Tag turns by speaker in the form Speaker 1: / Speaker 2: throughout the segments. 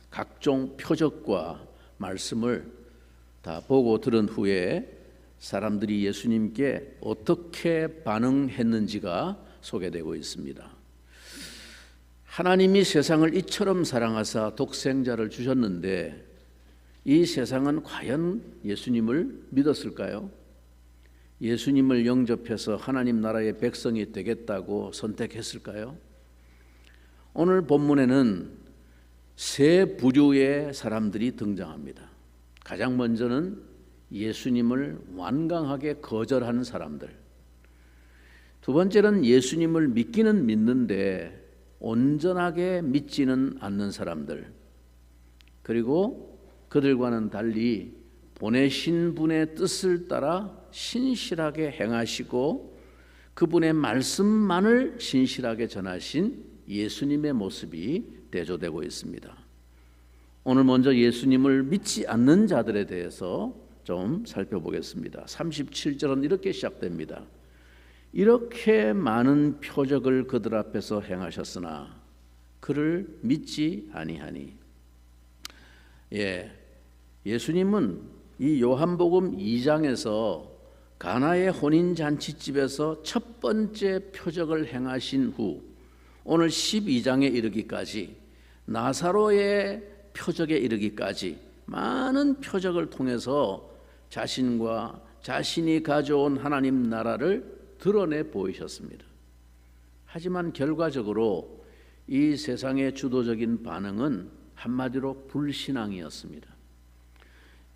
Speaker 1: 각종 표적과 말씀을 다 보고 들은 후에 사람들이 예수님께 어떻게 반응했는지가 소개되고 있습니다. 하나님이 세상을 이처럼 사랑하사 독생자를 주셨는데 이 세상은 과연 예수님을 믿었을까요? 예수님을 영접해서 하나님 나라의 백성이 되겠다고 선택했을까요? 오늘 본문에는 세 부류의 사람들이 등장합니다. 가장 먼저는 예수님을 완강하게 거절하는 사람들. 두 번째는 예수님을 믿기는 믿는데 온전하게 믿지는 않는 사람들. 그리고 그들과는 달리 보내신 분의 뜻을 따라 신실하게 행하시고 그분의 말씀만을 신실하게 전하신 예수님의 모습이 대조되고 있습니다. 오늘 먼저 예수님을 믿지 않는 자들에 대해서 좀 살펴보겠습니다. 37절은 이렇게 시작됩니다. 이렇게 많은 표적을 그들 앞에서 행하셨으나 그를 믿지 아니하니. 예수님은 이 요한복음 2장에서 가나의 혼인잔치집에서 첫 번째 표적을 행하신 후 오늘 12장에 이르기까지 나사로의 표적에 이르기까지 많은 표적을 통해서 자신과 자신이 가져온 하나님 나라를 드러내 보이셨습니다. 하지만 결과적으로 이 세상의 주도적인 반응은 한마디로 불신앙이었습니다.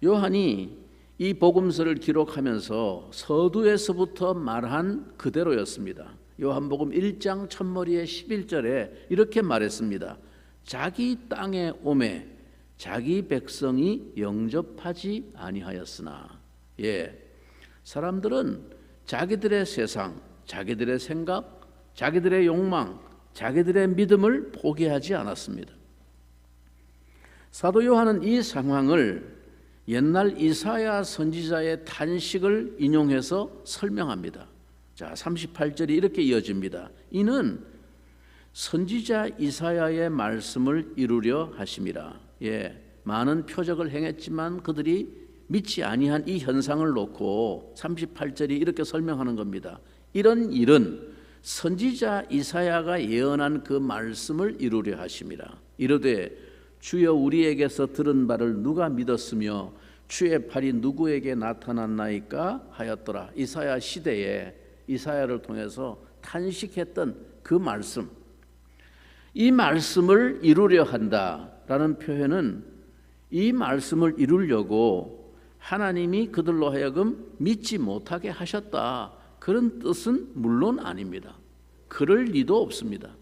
Speaker 1: 요한이 이 복음서를 기록하면서 서두에서부터 말한 그대로였습니다. 요한복음 1장 첫머리에 11절에 이렇게 말했습니다. 자기 땅에 오매 자기 백성이 영접하지 아니하였으나. 사람들은 자기들의 세상, 자기들의 생각, 자기들의 욕망, 자기들의 믿음을 포기하지 않았습니다. 사도 요한은 이 상황을 옛날 이사야 선지자의 탄식을 인용해서 설명합니다. 자, 38절이 이렇게 이어집니다. 이는 선지자 이사야의 말씀을 이루려 하심이라. 많은 표적을 행했지만 그들이 믿지 아니한 이 현상을 놓고 38절이 이렇게 설명하는 겁니다. 이런 일은 선지자 이사야가 예언한 그 말씀을 이루려 하심이라. 이르되 주여 우리에게서 들은 바를 누가 믿었으며 주의 팔이 누구에게 나타났나이까 하였더라. 이사야 시대에 이사야를 통해서 탄식했던 그 말씀, 이 말씀을 이루려 한다라는 표현은 이 말씀을 이루려고 하나님이 그들로 하여금 믿지 못하게 하셨다, 그런 뜻은 물론 아닙니다. 그럴 리도 없습니다.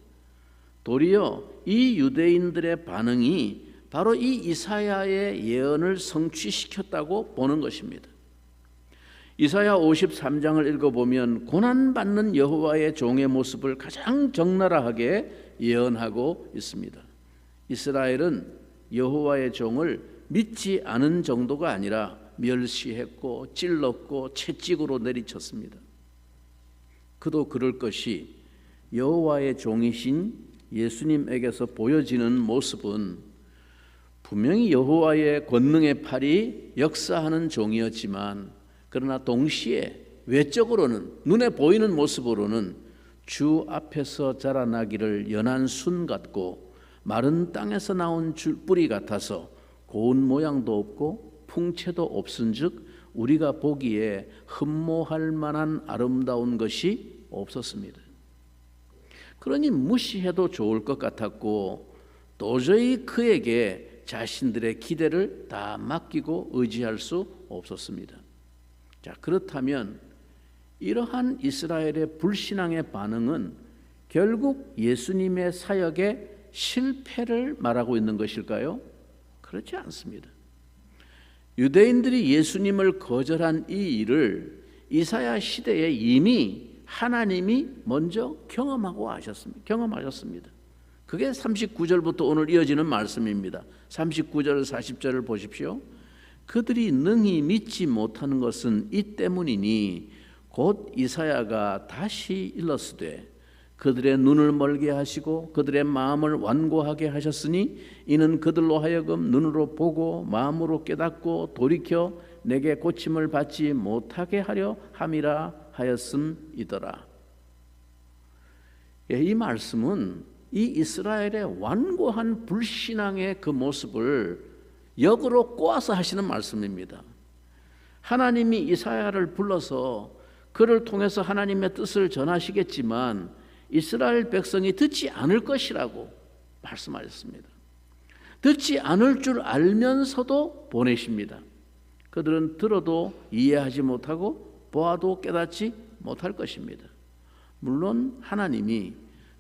Speaker 1: 도리어 이 유대인들의 반응이 바로 이 이사야의 예언을 성취시켰다고 보는 것입니다. 이사야 53장을 읽어보면 고난받는 여호와의 종의 모습을 가장 적나라하게 예언하고 있습니다. 이스라엘은 여호와의 종을 믿지 않은 정도가 아니라 멸시했고 찔렀고 채찍으로 내리쳤습니다. 그도 그럴 것이 여호와의 종이신 예수님에게서 보여지는 모습은 분명히 여호와의 권능의 팔이 역사하는 종이었지만 그러나 동시에 외적으로는, 눈에 보이는 모습으로는 주 앞에서 자라나기를 연한 순 같고 마른 땅에서 나온 뿌리 같아서 고운 모양도 없고 풍채도 없은즉 우리가 보기에 흠모할 만한 아름다운 것이 없었습니다. 그러니 무시해도 좋을 것 같았고 도저히 그에게 자신들의 기대를 다 맡기고 의지할 수 없었습니다. 자, 그렇다면 이러한 이스라엘의 불신앙의 반응은 결국 예수님의 사역의 실패를 말하고 있는 것일까요? 그렇지 않습니다. 유대인들이 예수님을 거절한 이 일을 이사야 시대에 이미 하나님이 먼저 경험하셨습니다. 그게 39절부터 오늘 이어지는 말씀입니다. 39절 40절을 보십시오. 그들이 능히 믿지 못하는 것은 이 때문이니 곧 이사야가 다시 일렀으되 그들의 눈을 멀게 하시고 그들의 마음을 완고하게 하셨으니 이는 그들로 하여금 눈으로 보고 마음으로 깨닫고 돌이켜 내게 고침을 받지 못하게 하려 함이라 하였음이더라. 이 말씀은 이 이스라엘의 완고한 불신앙의 그 모습을 역으로 꼬아서 하시는 말씀입니다. 하나님이 이사야를 불러서 그를 통해서 하나님의 뜻을 전하시겠지만 이스라엘 백성이 듣지 않을 것이라고 말씀하셨습니다. 듣지 않을 줄 알면서도 보내십니다. 그들은 들어도 이해하지 못하고 보아도 깨닫지 못할 것입니다. 물론 하나님이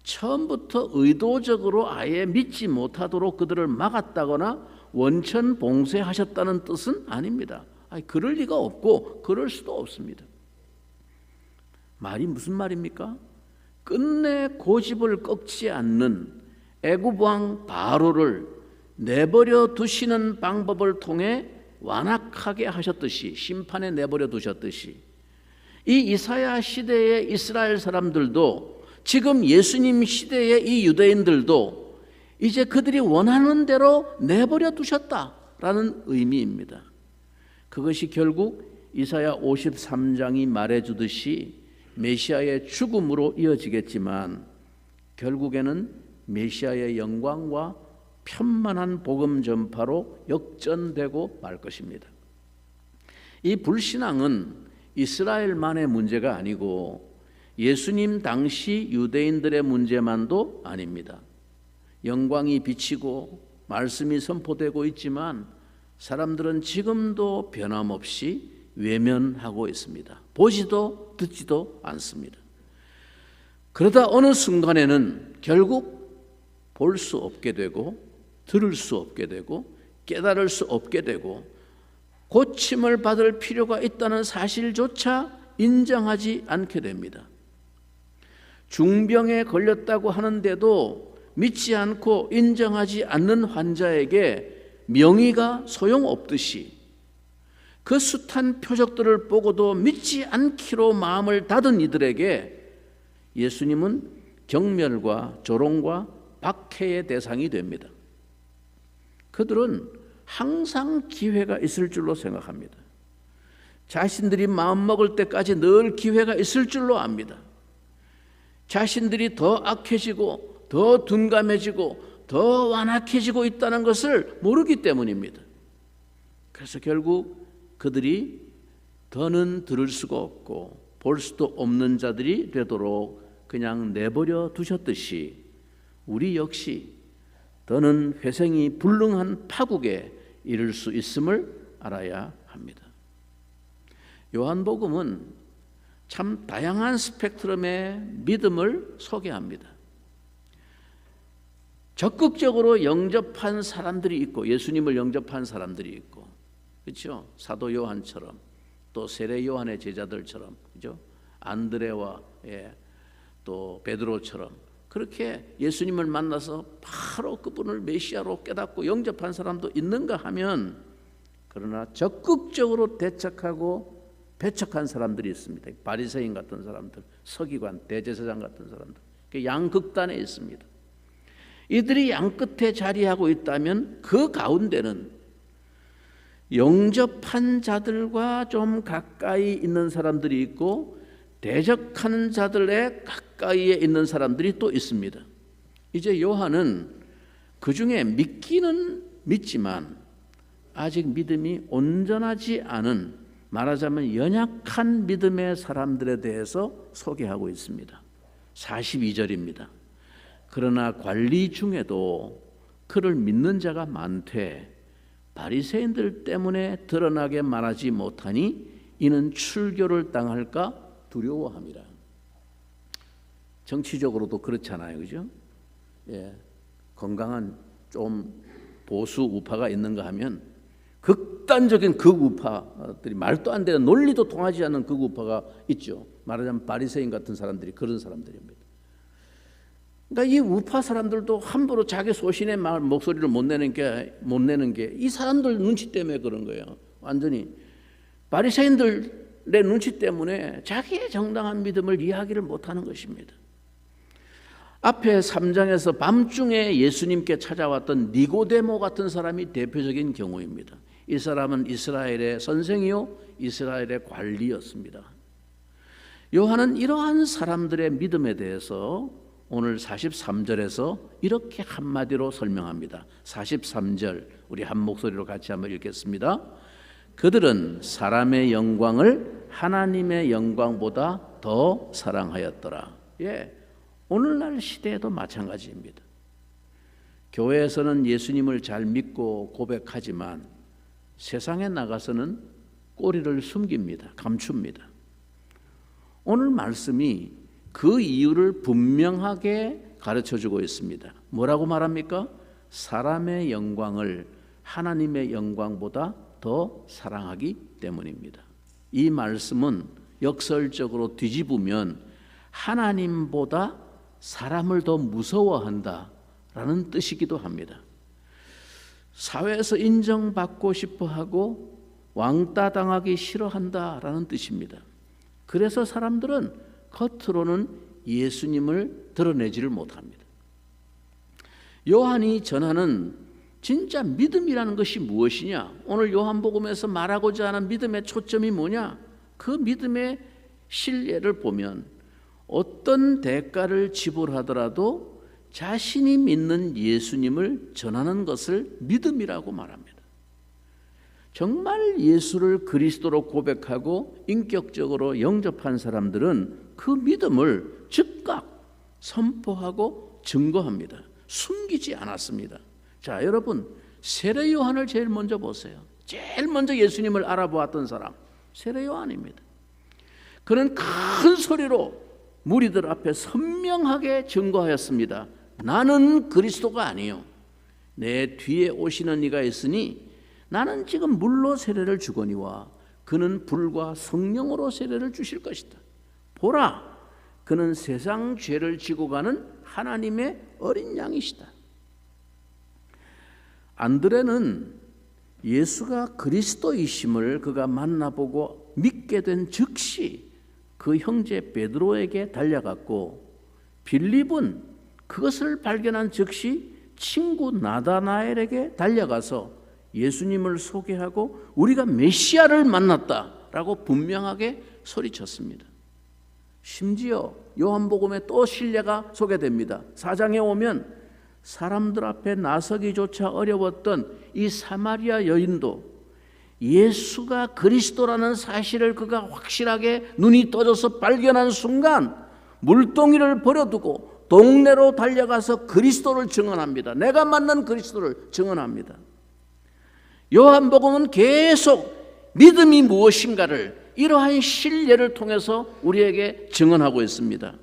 Speaker 1: 처음부터 의도적으로 아예 믿지 못하도록 그들을 막았다거나 원천 봉쇄하셨다는 뜻은 아닙니다. 그럴 리가 없고 그럴 수도 없습니다. 말이 무슨 말입니까? 끝내 고집을 꺾지 않는 애굽 왕 바로를 내버려 두시는 방법을 통해 완악하게 하셨듯이, 심판에 내버려 두셨듯이, 이 이사야 시대의 이스라엘 사람들도 지금 예수님 시대의 이 유대인들도 이제 그들이 원하는 대로 내버려 두셨다라는 의미입니다. 그것이 결국 이사야 53장이 말해주듯이 메시아의 죽음으로 이어지겠지만 결국에는 메시아의 영광과 편만한 복음 전파로 역전되고 말 것입니다. 이 불신앙은 이스라엘만의 문제가 아니고 예수님 당시 유대인들의 문제만도 아닙니다. 영광이 비치고 말씀이 선포되고 있지만 사람들은 지금도 변함없이 외면하고 있습니다. 보지도 듣지도 않습니다. 그러다 어느 순간에는 결국 볼 수 없게 되고 들을 수 없게 되고 깨달을 수 없게 되고 고침을 받을 필요가 있다는 사실조차 인정하지 않게 됩니다. 중병에 걸렸다고 하는데도 믿지 않고 인정하지 않는 환자에게 명의가 소용없듯이 그 숱한 표적들을 보고도 믿지 않기로 마음을 닫은 이들에게 예수님은 경멸과 조롱과 박해의 대상이 됩니다. 그들은 항상 기회가 있을 줄로 생각합니다. 자신들이 마음먹을 때까지 늘 기회가 있을 줄로 압니다. 자신들이 더 악해지고 더 둔감해지고 더 완악해지고 있다는 것을 모르기 때문입니다. 그래서 결국 그들이 더는 들을 수가 없고 볼 수도 없는 자들이 되도록 그냥 내버려 두셨듯이 우리 역시 더는 회생이 불능한 파국에 이를 수 있음을 알아야 합니다. 요한복음은 참 다양한 스펙트럼의 믿음을 소개합니다. 적극적으로 영접한 사람들이 있고 예수님을 영접한 사람들이 있고, 그렇죠? 사도 요한처럼 또 세례 요한의 제자들처럼, 그렇죠? 안드레와 또 베드로처럼 그렇게 예수님을 만나서 바로 그분을 메시아로 깨닫고 영접한 사람도 있는가 하면, 그러나 적극적으로 대척하고 배척한 사람들이 있습니다. 바리새인 같은 사람들, 서기관, 대제사장 같은 사람들, 양극단에 있습니다. 이들이 양끝에 자리하고 있다면 그 가운데는 영접한 자들과 좀 가까이 있는 사람들이 있고 대적하는 자들의 가까이에 있는 사람들이 또 있습니다. 이제 요한은 그 중에 믿기는 믿지만 아직 믿음이 온전하지 않은, 말하자면 연약한 믿음의 사람들에 대해서 소개하고 있습니다. 42절입니다. 그러나 관리 중에도 그를 믿는 자가 많되 바리새인들 때문에 드러나게 말하지 못하니 이는 출교를 당할까 두려워함이라. 정치적으로도 그렇잖아요, 그죠? 건강한 좀 보수 우파가 있는가 하면 극단적인 극우파들이, 말도 안 되는 논리도 통하지 않는 극우파가 있죠. 말하자면 바리새인 같은 사람들이 그런 사람들입니다. 그러니까 이 우파 사람들도 함부로 자기 소신의 목소리를 못 내는 게 이 사람들 눈치 때문에 그런 거예요. 완전히 바리새인들의 눈치 때문에 자기의 정당한 믿음을 이야기를 못하는 것입니다. 앞에 3장에서 밤중에 예수님께 찾아왔던 니고데모 같은 사람이 대표적인 경우입니다. 이 사람은 이스라엘의 선생이요 이스라엘의 관리였습니다. 요한은 이러한 사람들의 믿음에 대해서 오늘 43절에서 이렇게 한마디로 설명합니다. 43절 우리 한 목소리로 같이 한번 읽겠습니다. 그들은 사람의 영광을 하나님의 영광보다 더 사랑하였더라. 오늘날 시대에도 마찬가지입니다. 교회에서는 예수님을 잘 믿고 고백하지만 세상에 나가서는 꼬리를 숨깁니다. 감춥니다. 오늘 말씀이 그 이유를 분명하게 가르쳐주고 있습니다. 뭐라고 말합니까? 사람의 영광을 하나님의 영광보다 더 사랑하기 때문입니다. 이 말씀은 역설적으로 뒤집으면 하나님보다 사람을 더 무서워한다라는 뜻이기도 합니다. 사회에서 인정받고 싶어하고 왕따 당하기 싫어한다라는 뜻입니다. 그래서 사람들은 겉으로는 예수님을 드러내지를 못합니다. 요한이 전하는 진짜 믿음이라는 것이 무엇이냐? 오늘 요한복음에서 말하고자 하는 믿음의 초점이 뭐냐? 그 믿음의 신뢰를 보면 어떤 대가를 지불하더라도 자신이 믿는 예수님을 전하는 것을 믿음이라고 말합니다. 정말 예수를 그리스도로 고백하고 인격적으로 영접한 사람들은 그 믿음을 즉각 선포하고 증거합니다. 숨기지 않았습니다. 자, 여러분, 세례 요한을 제일 먼저 보세요. 제일 먼저 예수님을 알아보았던 사람 세례 요한입니다. 그는 큰 소리로 무리들 앞에 선명하게 증거하였습니다. 나는 그리스도가 아니요 내 뒤에 오시는 이가 있으니 나는 지금 물로 세례를 주거니와 그는 불과 성령으로 세례를 주실 것이다. 보라, 그는 세상 죄를 지고 가는 하나님의 어린 양이시다. 안드레는 예수가 그리스도이심을 그가 만나보고 믿게 된 즉시 그 형제 베드로에게 달려갔고, 빌립은 그것을 발견한 즉시 친구 나다나엘에게 달려가서 예수님을 소개하고 우리가 메시아를 만났다라고 분명하게 소리쳤습니다. 심지어 요한복음에 또 신뢰가 소개됩니다. 4장에 오면 사람들 앞에 나서기조차 어려웠던 이 사마리아 여인도 예수가 그리스도라는 사실을 그가 확실하게 눈이 떠져서 발견한 순간 물동이를 버려두고 동네로 달려가서 그리스도를 증언합니다. 내가 만난 그리스도를 증언합니다. 요한복음은 계속 믿음이 무엇인가를 이러한 신뢰를 통해서 우리에게 증언하고 있습니다.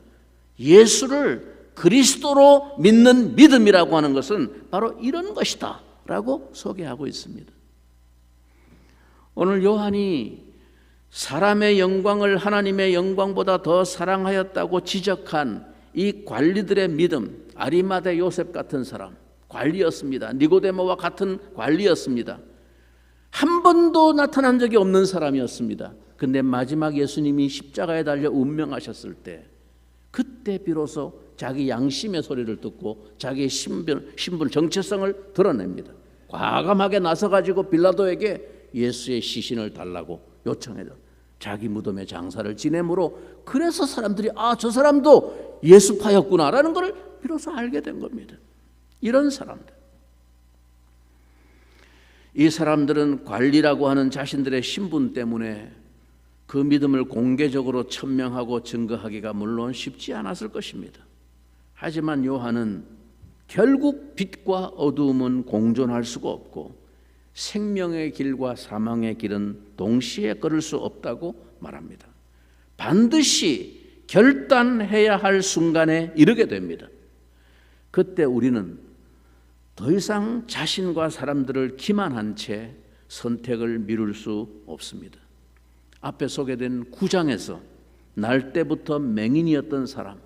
Speaker 1: 예수를 그리스도로 믿는 믿음이라고 하는 것은 바로 이런 것이다 라고 소개하고 있습니다. 오늘 요한이 사람의 영광을 하나님의 영광보다 더 사랑하였다고 지적한 이 관리들의 믿음, 아리마대 요셉 같은 사람, 관리였습니다. 니고데모와 같은 관리였습니다. 한 번도 나타난 적이 없는 사람이었습니다. 근데 마지막 예수님이 십자가에 달려 운명하셨을 때, 그때 비로소 자기 양심의 소리를 듣고 자기의 신분 정체성을 드러냅니다. 과감하게 나서가지고 빌라도에게 예수의 시신을 달라고 요청해서 자기 무덤에 장사를 지내므로, 그래서 사람들이 저 사람도 예수파였구나라는 것을 비로소 알게 된 겁니다. 이런 사람들, 이 사람들은 관리라고 하는 자신들의 신분 때문에 그 믿음을 공개적으로 천명하고 증거하기가 물론 쉽지 않았을 것입니다. 하지만 요한은 결국 빛과 어두움은 공존할 수가 없고 생명의 길과 사망의 길은 동시에 걸을 수 없다고 말합니다. 반드시 결단해야 할 순간에 이르게 됩니다. 그때 우리는 더 이상 자신과 사람들을 기만한 채 선택을 미룰 수 없습니다. 앞에 소개된 9장에서 날 때부터 맹인이었던 사람,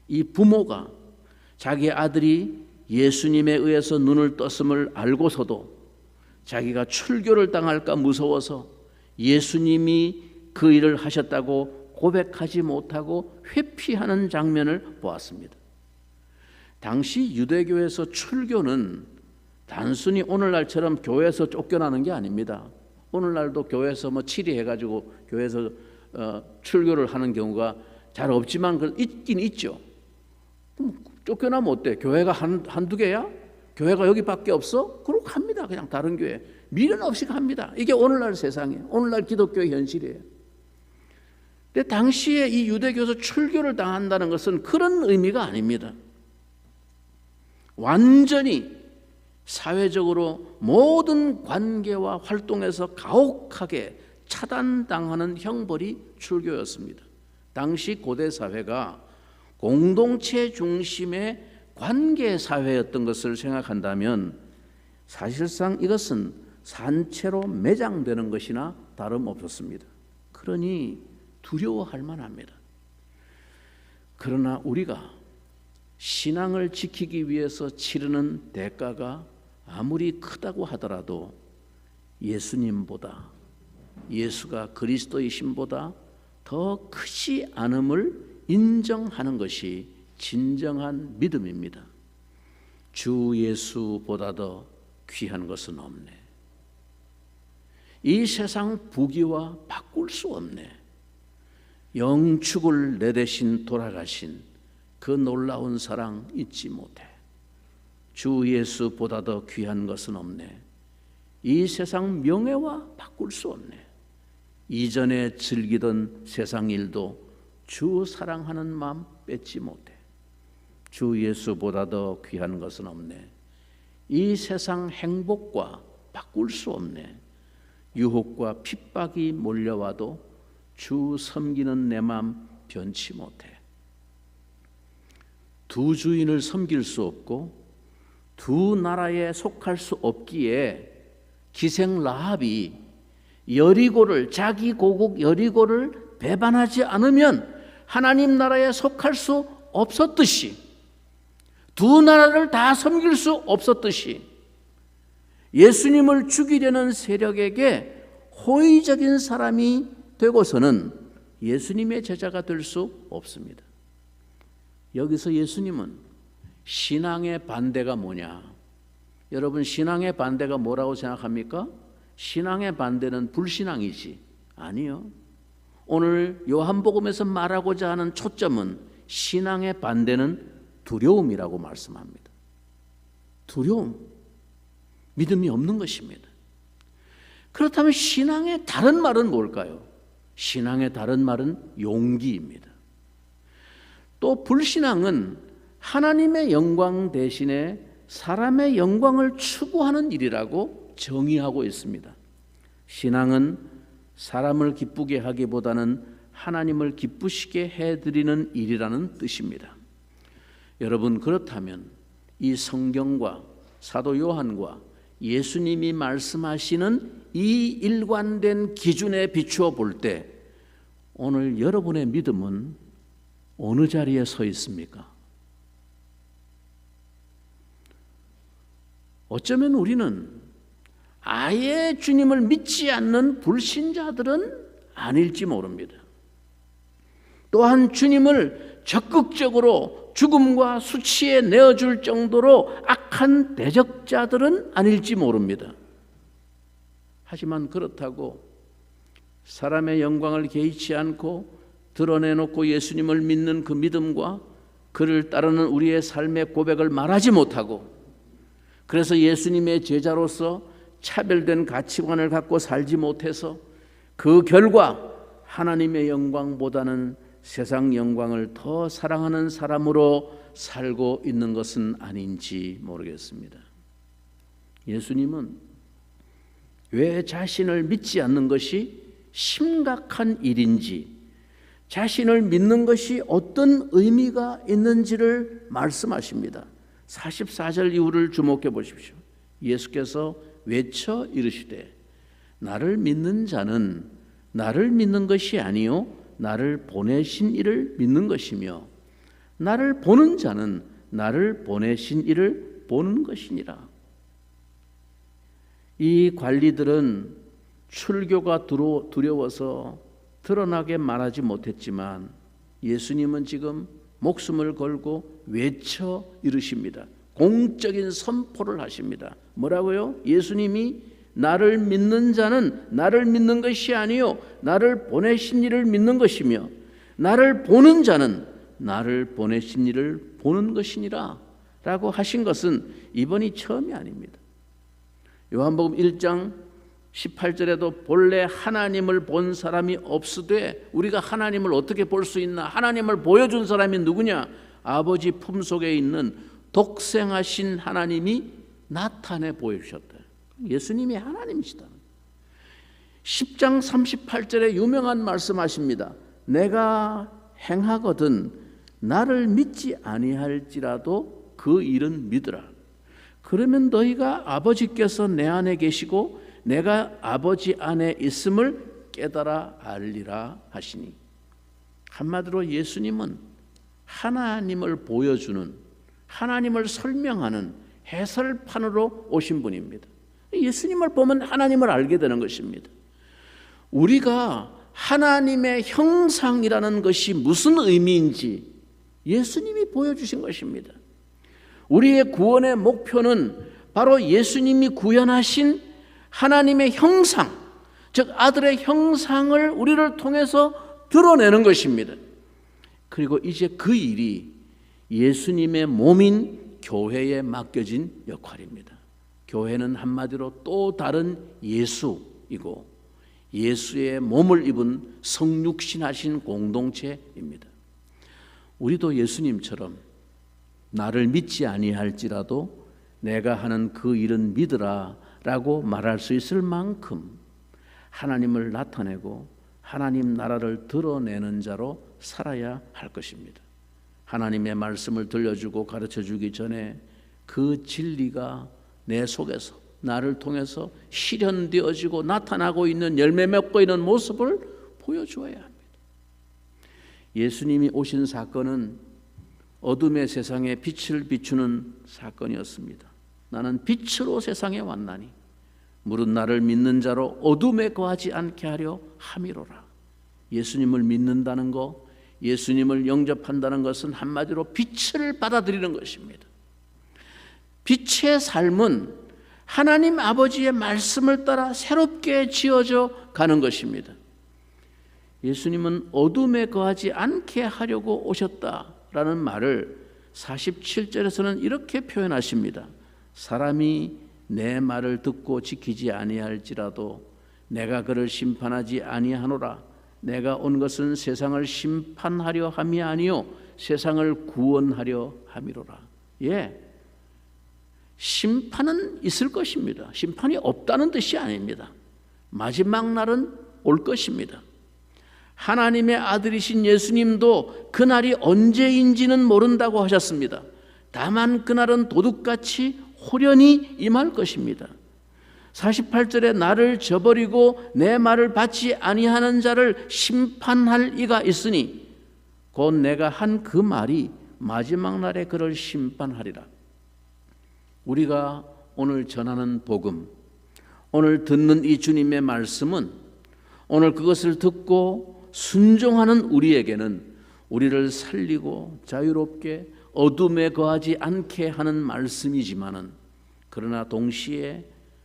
Speaker 1: 이 부모가 자기 아들이 예수님에 의해서 눈을 떴음을 알고서도 자기가 출교를 당할까 무서워서 예수님이 그 일을 하셨다고 고백하지 못하고 회피하는 장면을 보았습니다. 당시 유대교에서 출교는 단순히 오늘날처럼 교회에서 쫓겨나는 게 아닙니다. 오늘날도 교회에서 뭐 치리해가지고 교회에서 출교를 하는 경우가 잘 없지만 있긴 있죠. 쫓겨나면 어때? 교회가 한두 개야? 교회가 여기밖에 없어? 그러고 갑니다. 그냥 다른 교회. 미련 없이 갑니다. 이게 오늘날 세상이에요. 오늘날 기독교의 현실이에요. 근데 당시에 이 유대교에서 출교를 당한다는 것은 그런 의미가 아닙니다. 완전히 사회적으로 모든 관계와 활동에서 가혹하게 차단당하는 형벌이 출교였습니다. 당시 고대 사회가 공동체 중심의 관계 사회였던 것을 생각한다면 사실상 이것은 산채로 매장되는 것이나 다름없었습니다. 그러니 두려워할 만합니다. 그러나 우리가 신앙을 지키기 위해서 치르는 대가가 아무리 크다고 하더라도 예수님보다, 예수가 그리스도이심보다 더 크지 않음을 인정하는 것이 진정한 믿음입니다. 주 예수보다 더 귀한 것은 없네. 이 세상 부귀와 바꿀 수 없네. 영축을 내 대신 돌아가신 그 놀라운 사랑 잊지 못해. 주 예수보다 더 귀한 것은 없네. 이 세상 명예와 바꿀 수 없네. 이전에 즐기던 세상 일도 주 사랑하는 마음 뺏지 못해. 주 예수보다 더 귀한 것은 없네. 이 세상 행복과 바꿀 수 없네. 유혹과 핍박이 몰려와도 주 섬기는 내 마음 변치 못해. 두 주인을 섬길 수 없고 두 나라에 속할 수 없기에 기생 라합이 여리고를, 자기 고국 여리고를 배반하지 않으면 하나님 나라에 속할 수 없었듯이, 두 나라를 다 섬길 수 없었듯이 예수님을 죽이려는 세력에게 호의적인 사람이 되고서는 예수님의 제자가 될 수 없습니다. 여기서 예수님은 신앙의 반대가 뭐냐? 여러분, 신앙의 반대가 뭐라고 생각합니까? 신앙의 반대는 불신앙이지. 아니요. 오늘 요한복음에서 말하고자 하는 초점은 신앙의 반대는 두려움이라고 말씀합니다. 두려움, 믿음이 없는 것입니다. 그렇다면 신앙의 다른 말은 뭘까요? 신앙의 다른 말은 용기입니다. 또 불신앙은 하나님의 영광 대신에 사람의 영광을 추구하는 일이라고 정의하고 있습니다. 신앙은 사람을 기쁘게 하기보다는 하나님을 기쁘시게 해드리는 일이라는 뜻입니다. 여러분, 그렇다면 이 성경과 사도 요한과 예수님이 말씀하시는 이 일관된 기준에 비추어 볼 때 오늘 여러분의 믿음은 어느 자리에 서 있습니까? 어쩌면 우리는 아예 주님을 믿지 않는 불신자들은 아닐지 모릅니다. 또한 주님을 적극적으로 죽음과 수치에 내어줄 정도로 악한 대적자들은 아닐지 모릅니다. 하지만 그렇다고 사람의 영광을 개의치 않고 드러내놓고 예수님을 믿는 그 믿음과 그를 따르는 우리의 삶의 고백을 말하지 못하고, 그래서 예수님의 제자로서 차별된 가치관을 갖고 살지 못해서 그 결과 하나님의 영광보다는 세상 영광을 더 사랑하는 사람으로 살고 있는 것은 아닌지 모르겠습니다. 예수님은 왜 자신을 믿지 않는 것이 심각한 일인지, 자신을 믿는 것이 어떤 의미가 있는지를 말씀하십니다. 44절 이후를 주목해 보십시오. 예수께서 외쳐 이르시되 나를 믿는 자는 나를 믿는 것이 아니요 나를 보내신 이를 믿는 것이며 나를 보는 자는 나를 보내신 이를 보는 것이니라. 이 관리들은 출교가 두려워서 드러나게 말하지 못했지만 예수님은 지금 목숨을 걸고 외쳐 이르십니다. 공적인 선포를 하십니다. 뭐라고요? 예수님이 나를 믿는 자는 나를 믿는 것이 아니요 나를 보내신 이를 믿는 것이며 나를 보는 자는 나를 보내신 이를 보는 것이니라 라고 하신 것은 이번이 처음이 아닙니다. 요한복음 1장 18절에도 본래 하나님을 본 사람이 없으되 우리가 하나님을 어떻게 볼 수 있나? 하나님을 보여준 사람이 누구냐? 아버지 품속에 있는 독생하신 하나님이 나타내 보여주셨다. 예수님이 하나님이시다. 10장 38절에 유명한 말씀하십니다. 내가 행하거든 나를 믿지 아니할지라도 그 일은 믿으라. 그러면 너희가 아버지께서 내 안에 계시고 내가 아버지 안에 있음을 깨달아 알리라 하시니, 한마디로 예수님은 하나님을 보여주는, 하나님을 설명하는 해설판으로 오신 분입니다. 예수님을 보면 하나님을 알게 되는 것입니다. 우리가 하나님의 형상이라는 것이 무슨 의미인지 예수님이 보여주신 것입니다. 우리의 구원의 목표는 바로 예수님이 구현하신 하나님의 형상, 즉 아들의 형상을 우리를 통해서 드러내는 것입니다. 그리고 이제 그 일이 예수님의 몸인 교회에 맡겨진 역할입니다. 교회는 한마디로 또 다른 예수이고 예수의 몸을 입은 성육신하신 공동체입니다. 우리도 예수님처럼 나를 믿지 아니할지라도 내가 하는 그 일은 믿으라 라고 말할 수 있을 만큼 하나님을 나타내고 하나님 나라를 드러내는 자로 살아야 할 것입니다. 하나님의 말씀을 들려주고 가르쳐주기 전에 그 진리가 내 속에서 나를 통해서 실현되어지고 나타나고 있는, 열매 맺고 있는 모습을 보여주어야 합니다. 예수님이 오신 사건은 어둠의 세상에 빛을 비추는 사건이었습니다. 나는 빛으로 세상에 왔나니 무릇 나를 믿는 자로 어둠에 거하지 않게 하려 함이로라. 예수님을 믿는다는 것, 예수님을 영접한다는 것은 한마디로 빛을 받아들이는 것입니다. 빛의 삶은 하나님 아버지의 말씀을 따라 새롭게 지어져 가는 것입니다. 예수님은 어둠에 거하지 않게 하려고 오셨다라는 말을 47절에서는 이렇게 표현하십니다. 사람이 내 말을 듣고 지키지 아니할지라도 내가 그를 심판하지 아니하노라. 내가 온 것은 세상을 심판하려 함이 아니요 세상을 구원하려 함이로라. 예, 심판은 있을 것입니다. 심판이 없다는 뜻이 아닙니다. 마지막 날은 올 것입니다. 하나님의 아들이신 예수님도 그날이 언제인지는 모른다고 하셨습니다. 다만 그날은 도둑같이 호련히 임할 것입니다. 48절에 나를 저버리고 내 말을 받지 아니하는 자를 심판할 이가 있으니 곧 내가 한 그 말이 마지막 날에 그를 심판하리라. 우리가 오늘 전하는 복음, 오늘 듣는 이 주님의 말씀은 오늘 그것을 듣고 순종하는 우리에게는 우리를 살리고 자유롭게 어둠에 거하지 않게 하는 말씀이지만은, 그러나 동시에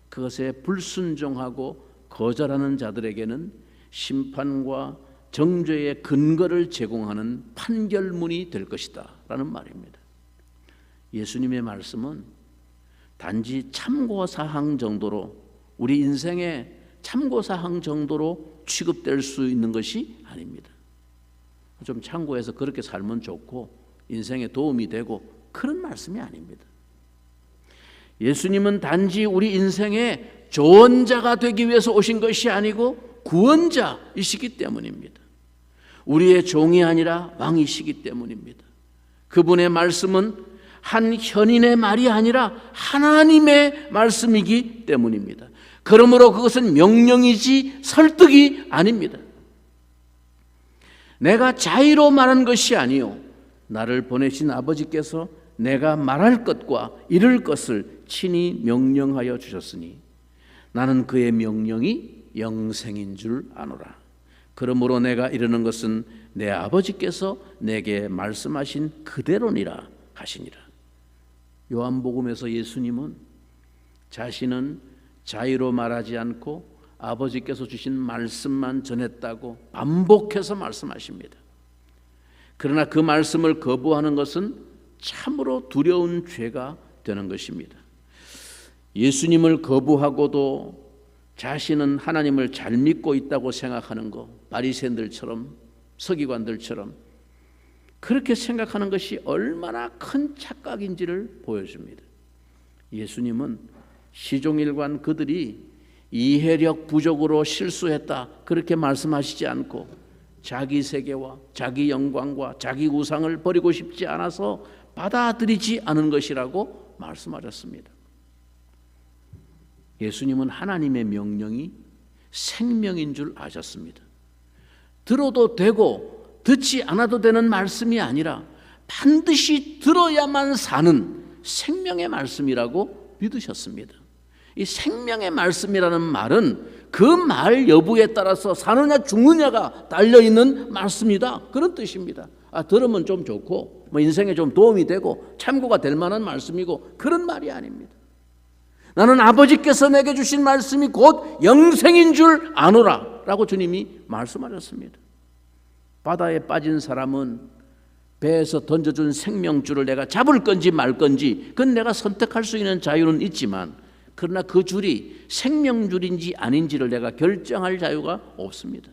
Speaker 1: 그것에 불순종하고 거절하는 자들에게는 심판과 정죄의 근거를 제공하는 판결문이 될 것이다 라는 말입니다. 예수님의 말씀은 단지 참고사항 정도로, 우리 인생의 참고사항 정도로 취급될 수 있는 것이 아닙니다. 좀 참고해서 그렇게 살면 좋고 인생에 도움이 되고 그런 말씀이 아닙니다. 예수님은 단지 우리 인생의 조언자가 되기 위해서 오신 것이 아니고 구원자이시기 때문입니다. 우리의 종이 아니라 왕이시기 때문입니다. 그분의 말씀은 한 현인의 말이 아니라 하나님의 말씀이기 때문입니다. 그러므로 그것은 명령이지 설득이 아닙니다. 내가 자의로 말한 것이 아니요 나를 보내신 아버지께서 내가 말할 것과 이룰 것을 친히 명령하여 주셨으니 나는 그의 명령이 영생인 줄 아노라. 그러므로 내가 이르는 것은 내 아버지께서 내게 말씀하신 그대로니라 하시니라. 요한복음에서 예수님은 자신은 자의로 말하지 않고 아버지께서 주신 말씀만 전했다고 반복해서 말씀하십니다. 그러나 그 말씀을 거부하는 것은 참으로 두려운 죄가 되는 것입니다. 예수님을 거부하고도 자신은 하나님을 잘 믿고 있다고 생각하는 것, 바리새인들처럼 서기관들처럼 그렇게 생각하는 것이 얼마나 큰 착각인지를 보여줍니다. 예수님은 시종일관 그들이 이해력 부족으로 실수했다 그렇게 말씀하시지 않고 자기 세계와 자기 영광과 자기 우상을 버리고 싶지 않아서 받아들이지 않은 것이라고 말씀하셨습니다. 예수님은 하나님의 명령이 생명인 줄 아셨습니다. 들어도 되고 듣지 않아도 되는 말씀이 아니라 반드시 들어야만 사는 생명의 말씀이라고 믿으셨습니다. 이 생명의 말씀이라는 말은 그 말 여부에 따라서 사느냐 죽느냐가 달려있는 말씀이다 그런 뜻입니다. 들으면 좀 좋고 인생에 좀 도움이 되고 참고가 될 만한 말씀이고 그런 말이 아닙니다. 나는 아버지께서 내게 주신 말씀이 곧 영생인 줄 아노라 라고 주님이 말씀하셨습니다. 바다에 빠진 사람은 배에서 던져준 생명줄을 내가 잡을 건지 말 건지 그건 내가 선택할 수 있는 자유는 있지만 그러나 그 줄이 생명줄인지 아닌지를 내가 결정할 자유가 없습니다.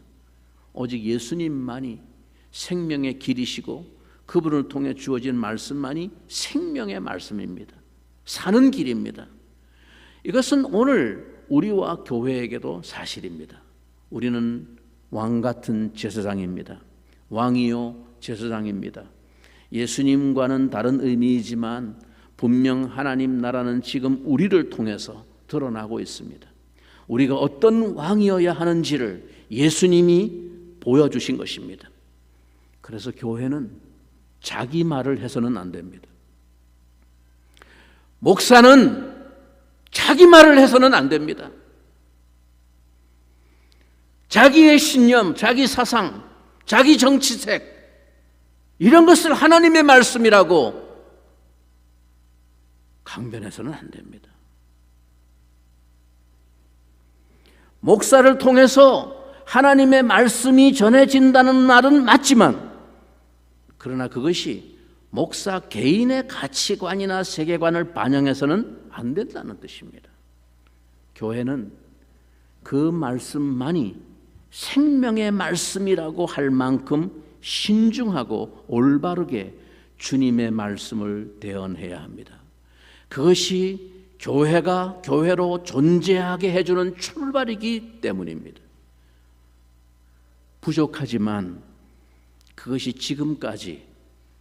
Speaker 1: 오직 예수님만이 생명의 길이시고 그분을 통해 주어진 말씀만이 생명의 말씀입니다. 사는 길입니다. 이것은 오늘 우리와 교회에게도 사실입니다. 우리는 왕 같은 제사장입니다. 왕이요 제사장입니다. 예수님과는 다른 의미이지만 분명 하나님 나라는 지금 우리를 통해서 드러나고 있습니다. 우리가 어떤 왕이어야 하는지를 예수님이 보여주신 것입니다. 그래서 교회는 자기 말을 해서는 안 됩니다. 목사는 자기 말을 해서는 안 됩니다. 자기의 신념, 자기 사상, 자기 정치색 이런 것을 하나님의 말씀이라고 강변해서는 안 됩니다. 목사를 통해서 하나님의 말씀이 전해진다는 말은 맞지만 그러나 그것이 목사 개인의 가치관이나 세계관을 반영해서는 안 된다는 뜻입니다. 교회는 그 말씀만이 생명의 말씀이라고 할 만큼 신중하고 올바르게 주님의 말씀을 대언해야 합니다. 그것이 교회가 교회로 존재하게 해주는 출발이기 때문입니다. 부족하지만 그것이 지금까지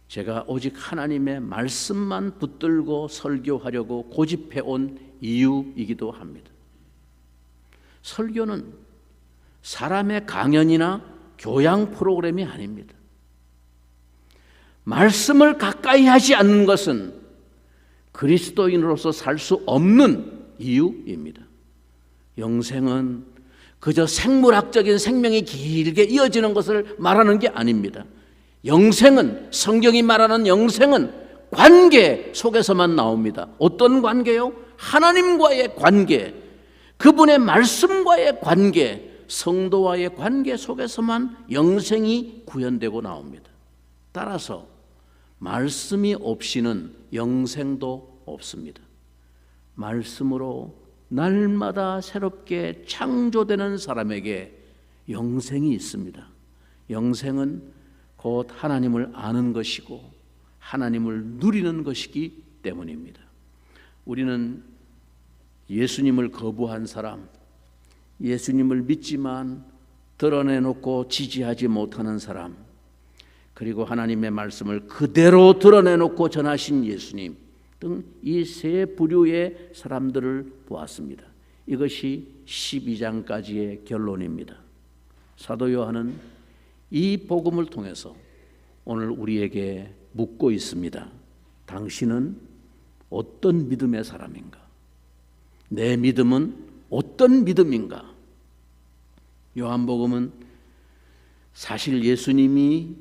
Speaker 1: 제가 오직 하나님의 말씀만 붙들고 설교하려고 고집해온 이유이기도 합니다. 설교는 사람의 강연이나 교양 프로그램이 아닙니다. 말씀을 가까이 하지 않는 것은 그리스도인으로서 살 수 없는 이유입니다. 영생은 그저 생물학적인 생명이 길게 이어지는 것을 말하는 게 아닙니다. 영생은 성경이 말하는 영생은 관계 속에서만 나옵니다. 어떤 관계요? 하나님과의 관계, 그분의 말씀과의 관계, 성도와의 관계 속에서만 영생이 구현되고 나옵니다. 따라서 말씀이 없이는 영생도 없습니다. 말씀으로 날마다 새롭게 창조되는 사람에게 영생이 있습니다. 영생은 곧 하나님을 아는 것이고 하나님을 누리는 것이기 때문입니다. 우리는 예수님을 거부한 사람, 예수님을 믿지만 드러내놓고 지지하지 못하는 사람, 그리고 하나님의 말씀을 그대로 드러내놓고 전하신 예수님 등 이 세 부류의 사람들을 보았습니다. 이것이 12장까지의 결론입니다. 사도 요한은 이 복음을 통해서 오늘 우리에게 묻고 있습니다. 당신은 어떤 믿음의 사람인가? 내 믿음은 어떤 믿음인가? 요한복음은 사실 예수님이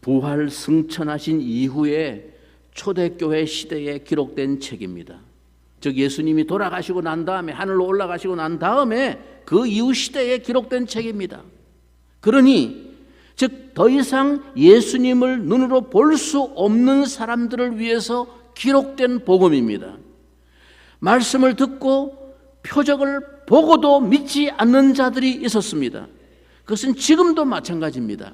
Speaker 1: 부활 승천하신 이후에 초대교회 시대에 기록된 책입니다. 즉 예수님이 돌아가시고 난 다음에 하늘로 올라가시고 난 다음에 그 이후 시대에 기록된 책입니다. 그러니 즉 더 이상 예수님을 눈으로 볼 수 없는 사람들을 위해서 기록된 복음입니다. 말씀을 듣고 표적을 보고도 믿지 않는 자들이 있었습니다. 그것은 지금도 마찬가지입니다.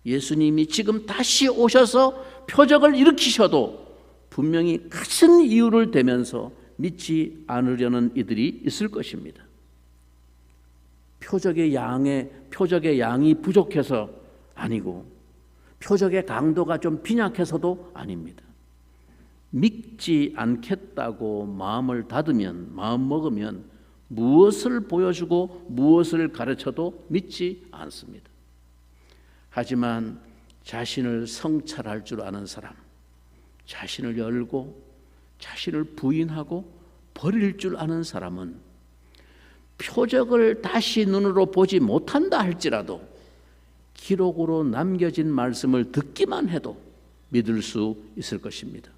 Speaker 1: 예수님이 지금 다시 오셔서 표적을 일으키셔도 분명히 큰 이유를 대면서 믿지 않으려는 이들이 있을 것입니다. 표적의 양이 부족해서 아니고 표적의 강도가 좀 빈약해서도 아닙니다. 믿지 않겠다고 마음 먹으면 무엇을 보여주고 무엇을 가르쳐도 믿지 않습니다. 하지만 자신을 성찰할 줄 아는 사람, 자신을 열고 자신을 부인하고 버릴 줄 아는 사람은 표적을 다시 눈으로 보지 못한다 할지라도 기록으로 남겨진 말씀을 듣기만 해도 믿을 수 있을 것입니다.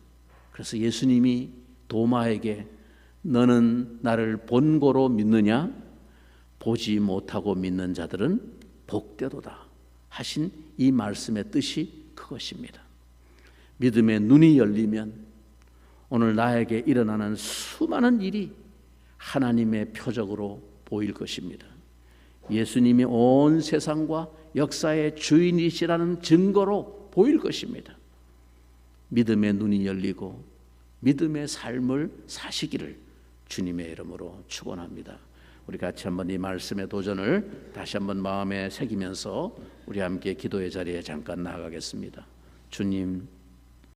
Speaker 1: 그래서 예수님이 도마에게 너는 나를 본고로 믿느냐? 보지 못하고 믿는 자들은 복되도다 하신 이 말씀의 뜻이 그것입니다. 믿음의 눈이 열리면 오늘 나에게 일어나는 수많은 일이 하나님의 표적으로 보일 것입니다. 예수님이 온 세상과 역사의 주인이시라는 증거로 보일 것입니다. 믿음의 눈이 열리고 믿음의 삶을 사시기를 주님의 이름으로 축원합니다. 우리 같이 한번 이 말씀의 도전을 다시 한번 마음에 새기면서 우리 함께 기도의 자리에 잠깐 나아가겠습니다. 주님,